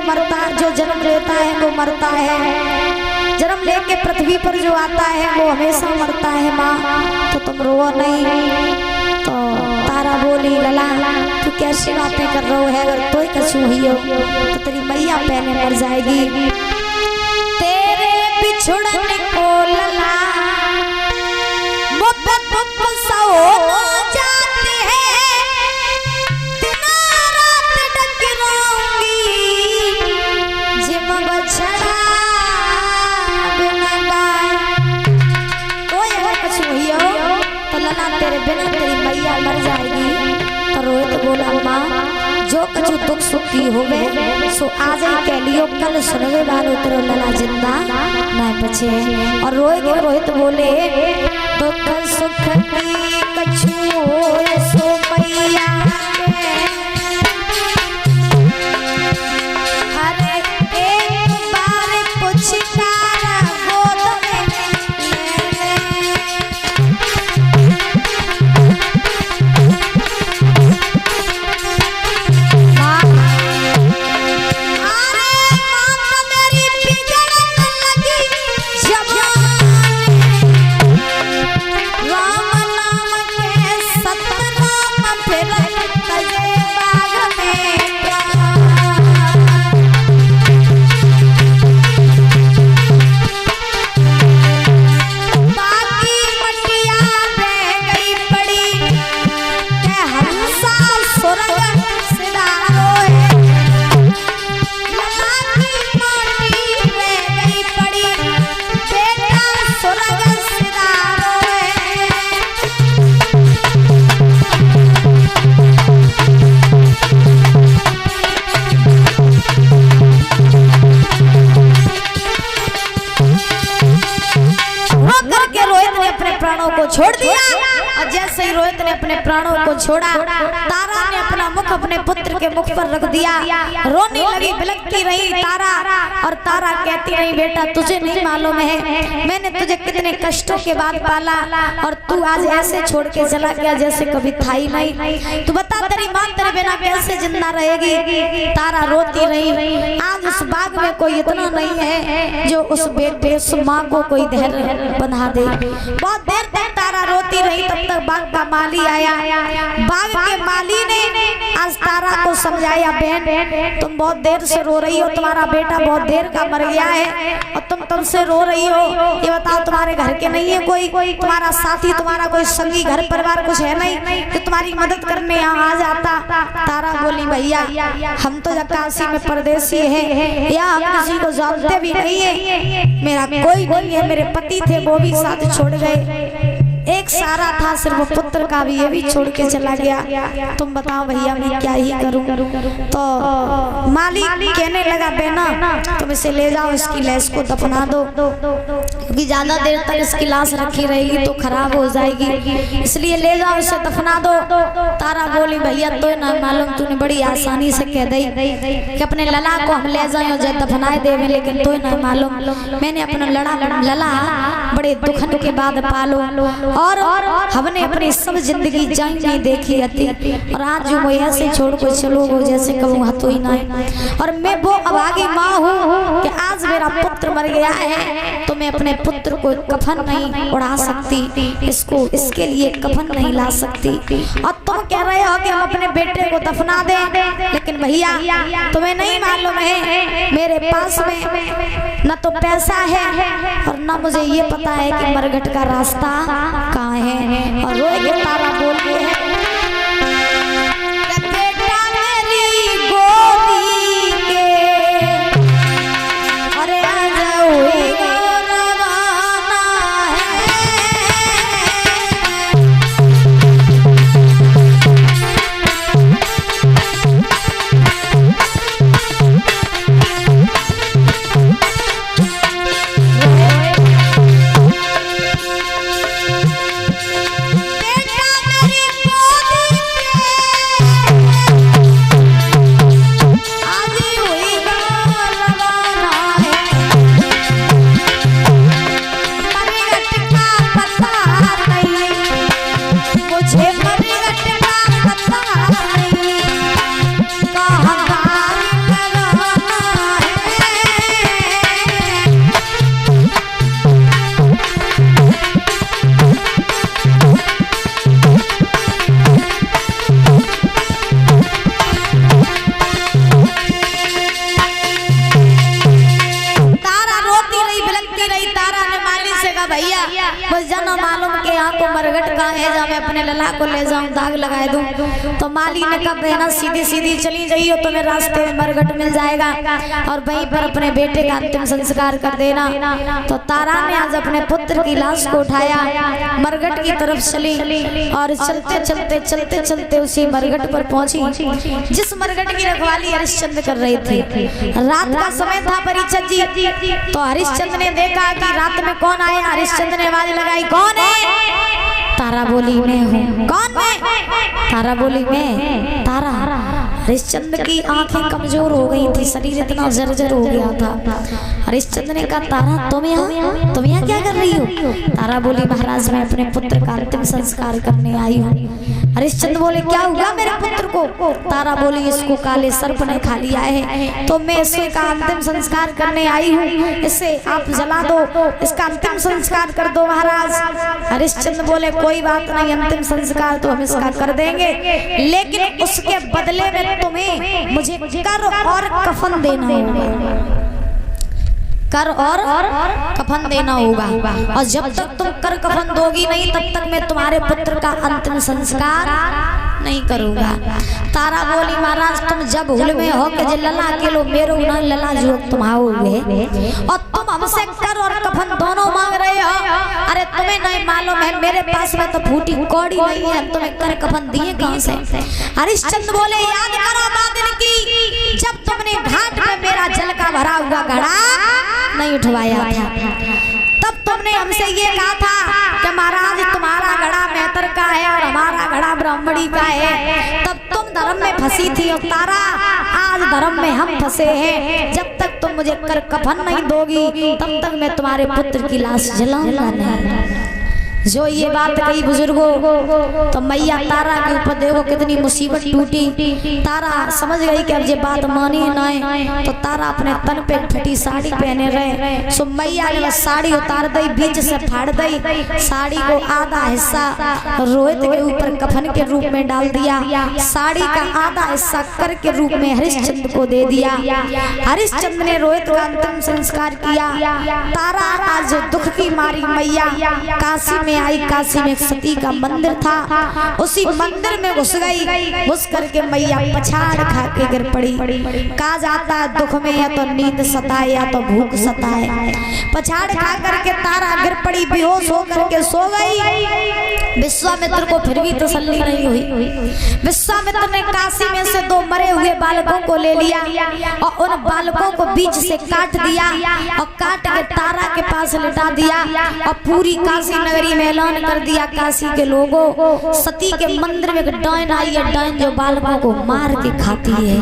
जो जन्म लेता है वो मरता है, जन्म लेके पृथ्वी पर जो आता है वो हमेशा मरता है माँ, तो तुम रो नहीं। तो तारा बोली लला तू कैसी बातें कर रहा है, अगर तोय कछु हुई हो तो तेरी मैया पहले मर जाएगी। तेरे बिछुड़ने को लला जाती है, दिना रात डगराऊंगी जिम बछड़ा बिना गाय। कोई अगर कुछ हुई हो तो लला तेरे बिना तेरी मैया मर जाएगी। तो रोहित बोला माँ जो कुछ दुख सुख की होवे सो आज ही कह लियो, कल सुनवे वालो तेरो लला जिंदा ना बचे। और रोहित बोले दुख सुख की कछु होए सो मैया के, हरे एक बार पुचकारा गोद में ले माँ। अरे माँ तो मेरी बिगड़न लगी जवानी, राम नाम के सतनाम फिर तजे बाग में बाकी मटिया रह गई पड़ी के हंसा सुरग सिदारो है। लला की माटी रह गई पड़ी बेटा सुरग सिदारो है। रो करके रोहित ने अपने प्राणों को छोड़ दिया। और जैसे ही रोहित ने अपने प्राणों को छोड़ा, तारा ने अपना मुख अपने पुत्र के मुख पर रख दिया। रोने लगी, बिलखती रही तारा। और तारा कहती रही बेटा तुझे नहीं मालूम है मैंने तुझे कितने कष्टों के बाद पाला, और तू आज ऐसे छोड़ के चला गया जैसे कभी था ही नहीं। तू बता तेरी माँ तेरे बिना कैसे जिंदा रहेगी। तारा रोती रही। आज उस बाग में कोई इतना नहीं है जो उस बेटे उस माँ को कोई धैर्य बंधा दे। बहुत देर तक तारा रोती रही, तब तक बाग का माली आया। बाग के माली ने आज तारा को समझाया बहन तुम बहुत देर से रो रही हो, तुम्हारा बेटा बहुत देर का मर गया है और तुम तब से रो रही हो। ये बताओ तुम्हारे घर के नहीं है कोई तुम्हारा साथी, तुम्हारा कोई संगी, घर परिवार कुछ है नहीं कि तुम्हारी मदद करने यहाँ आ जाता। तारा बोली भैया हम तो काशी में परदेसी है, या हम किसी को जानते भी नहीं है, मेरा कोई नहीं है। मेरे पति थे वो भी साथ छोड़ गए, एक सारा था सिर्फ पुत्र का भी, ये भी छोड़ के चला गया। तुम बताओ भैया मैं क्या ही करूं। तो मालिक कहने लगा बेना तुम इसे ले जाओ, इसकी लाश को दफना दो, क्योंकि ज्यादा देर तक इसकी लाश रखी रहेगी तो खराब हो जाएगी, इसलिए ले जाओ इसे दफना दो। तारा बोली भैया तो ना मालूम तूने बड़ी आसानी से कह दी कि अपने लला को हम ले जाए और जब दफनाए दे, लेकिन तो ना मालूम मैंने अपना लला बड़े दुखन के बाद पालो, और हमने अपनी सब जिंदगी जान नहीं देखी आती, और आज जो वो ऐसे छोड़ को चलो वो जैसे कहूँ हतो ही ना। और मैं वो अभागी माँ हूँ कि आज मेरा पुत्र मर गया है तो मैं अपने पुत्र को कफन नहीं उड़ा सकती, इसको इसके लिए कफन नहीं ला सकती। और तुम कह रहे हो कि हम अपने बेटे को दफना दें, लेकिन भैया तुम्हें नहीं मालूम है मेरे पास में न तो पैसा है और न मुझे ये पता है कि मरघट का रास्ता कहाँ है। और रोए के तारा बोल रहे हैं बेटा मेरी गोदी के अरे आज हुई रवाना है। बेटा मेरी कहा है जा मैं अपने लला को ले जाऊं दाग लगा दूं। तो माली ने कहा बहना सीधी सीधी चली जाइयो, तुम्हें रास्ते में मरघट मिल जाएगा और वहीं पर अपने बेटे का अंतिम संस्कार कर देना। तो तारा ने आज अपने पुत्र की लाश को उठाया, मरघट की तरफ चली और चलते चलते चलते चलते उसी मरघट पर पहुंची जिस मरघट की रखवाली हरिश्चंद्र कर रहे थे। रात का समय था परीक्षित जी। तो हरिश्चंद्र ने देखा कि रात में कौन आया। हरिश्चंद्र ने आवाज लगाई, कौन है? तारा बोली मैं हूँ। कौन मैं? तारा बोली मैं तारा। हरिश्चंद्र की आंखें कमजोर हो गई थी, शरीर इतना जर्जर हो गया था। हरिश्चंद्र ने कहा तारा तुम यहाँ क्या कर रही हो? तारा बोली महाराज मैं अपने पुत्र का अंतिम संस्कार करने आई हूँ। हरिश्चंद्र बोले क्या हुआ मेरे पुत्र को? तारा बोली इसको काले सर्प ने खा लिया है, तो मैं इसका अंतिम संस्कार करने आई हूँ, इसे आप जला दो, इसका अंतिम संस्कार कर दो महाराज। हरिश्चंद्र बोले कोई बात नहीं, अंतिम संस्कार तो हम इसका कर देंगे, लेकिन उसके बदले में तुम्हें मुझे कर और कफन देना होगा। कर और कफन देना होगा, और जब तक तुम कर कफन दोगी नहीं तब तक मैं तुम्हारे पुत्र का अंतिम संस्कार नहीं करूंगा। तारा बोली महाराज तुम जब हुल में हो के लला के लो मेरो ना लला जो तुम आओगे और तुम हमसे कर और कफन दोनों मांग रहे हो। अरे तुम्हें नहीं मालूम है मेरे पास में तो फूटी कौड़ी नहीं है, तुम्हें कर कफन दिए कहां से? हरिश्चंद्र बोले याद करो बादल की जब तुमने घाट में मेरा जल का भरा हुआ घड़ा नहीं उठवाया था, तब तुमने हमसे ये कहा था कि महाराज तुम्हारा घड़ा मेहतर का है और हमारा घड़ा ब्राह्मणी का है। तब तुम धर्म में फंसी थी और तारा आज धर्म में हम फंसे हैं। जब तक तुम मुझे कर कफन नहीं दोगी तब तक मैं तुम्हारे पुत्र की लाश जलाऊंगा नहीं। जो ये बात कही बुजुर्गों, तो मैया तारा के ऊपर देखो कितनी मुसीबत टूटी। तारा समझ गई कि अब ये बात मानी नहीं, तो तारा अपने तन पे फटी साड़ी पहने रहे। सो मैया ने बस साड़ी उतार दी, बीच से फाड़ दी साड़ी को, आधा हिस्सा रोहित के ऊपर कफन के रूप में डाल दिया, साड़ी का आधा हिस्सा कर के रूप में हरिश्चंद्र को दे दिया। हरिश्चंद्र ने रोहित का अंतिम संस्कार किया। तारा आज दुख की मारी मैया काशी में आई। काशी में एक सती का मंदिर था, उसी मंदिर में घुस गई। घुस करके मैया पछाड़ खा के गिर पड़ी। कहा जाता है दुख में या तो नींद सताए या तो भूख सताए। पछाड़ खा करके तारा गिर पड़ी, बेहोश हो करके सो गई। विश्वामित्र को फिर भी तसल्ली नहीं हुई। विश्वामित्र ने काशी में से 2 मरे हुए बालकों को ले लिया और उन बालकों को बीच से काट दिया और काट के तारा के पास लिटा दिया और पूरी काशी नगरी में ऐलान कर दिया काशी के लोगों, सती के मंदिर में एक डायन आई है, डायन जो बालकों को मार के खाती है।